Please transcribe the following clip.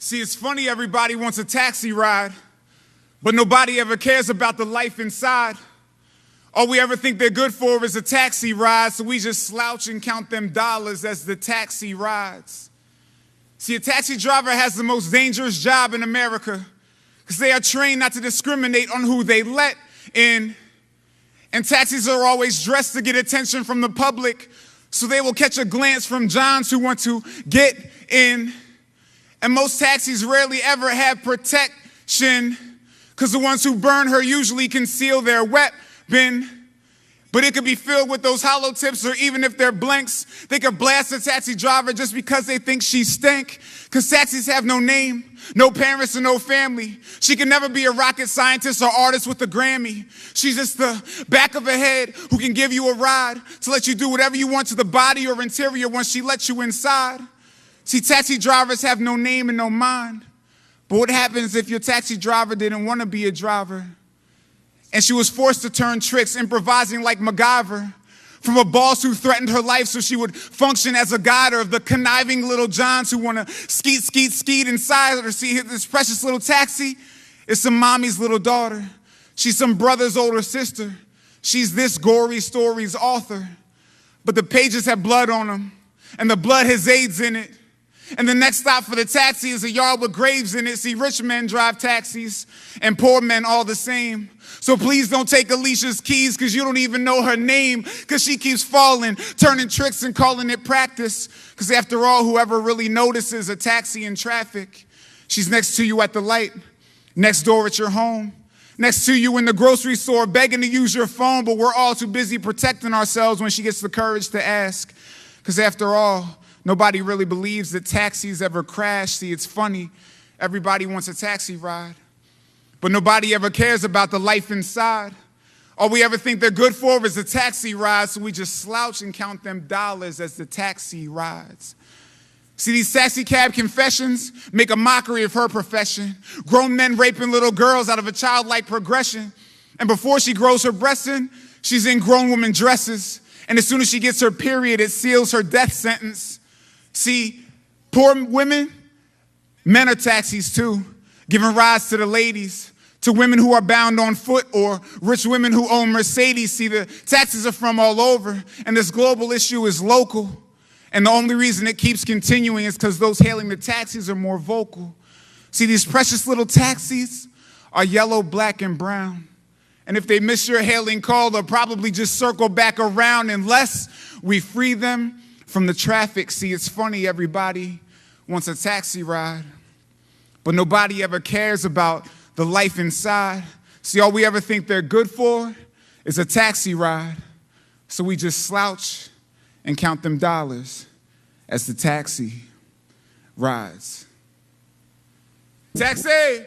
See, it's funny everybody wants a taxi ride, but nobody ever cares about the life inside. All we ever think they're good for is a taxi ride, so we just slouch and count them dollars as the taxi rides. See, a taxi driver has the most dangerous job in America because they are trained not to discriminate on who they let in. And taxis are always dressed to get attention from the public, so they will catch a glance from Johns who want to get in. And most taxis rarely ever have protection because the ones who burn her usually conceal their weapon. But it could be filled with those hollow tips, or even if they're blanks, they could blast a taxi driver just because they think she stink. Because taxis have no name, no parents, and no family. She can never be a rocket scientist or artist with a Grammy. She's just the back of a head who can give you a ride to let you do whatever you want to the body or interior once she lets you inside. See, taxi drivers have no name and no mind. But what happens if your taxi driver didn't want to be a driver and she was forced to turn tricks, improvising like MacGyver, from a boss who threatened her life so she would function as a guide, or of the conniving little Johns who want to skeet inside her? See, this precious little taxi is some mommy's little daughter. She's some brother's older sister. She's this gory story's author. But the pages have blood on them, and the blood has AIDS in it. And the next stop for the taxi is a yard with graves in it. See, rich men drive taxis and poor men all the same. So please don't take Alicia's keys because you don't even know her name, because she keeps falling, turning tricks and calling it practice. Because after all, whoever really notices a taxi in traffic, she's next to you at the light, next door at your home, next to you in the grocery store, begging to use your phone, but we're all too busy protecting ourselves when she gets the courage to ask. Because after all, nobody really believes that taxis ever crash. See, it's funny. Everybody wants a taxi ride, but nobody ever cares about the life inside. All we ever think they're good for is a taxi ride, so we just slouch and count them dollars as the taxi rides. See, these taxi cab confessions make a mockery of her profession. Grown men raping little girls out of a childlike progression. And before she grows her breasts in, she's in grown woman dresses. And as soon as she gets her period, it seals her death sentence. See, poor women, men are taxis too, giving rides to the ladies, to women who are bound on foot, or rich women who own Mercedes. See, the taxis are from all over, and this global issue is local. And the only reason it keeps continuing is because those hailing the taxis are more vocal. See, these precious little taxis are yellow, black, and brown. And if they miss your hailing call, they'll probably just circle back around unless we free them from the traffic. See, it's funny, everybody wants a taxi ride, but nobody ever cares about the life inside. See, all we ever think they're good for is a taxi ride, so we just slouch and count them dollars as the taxi rides. Taxi!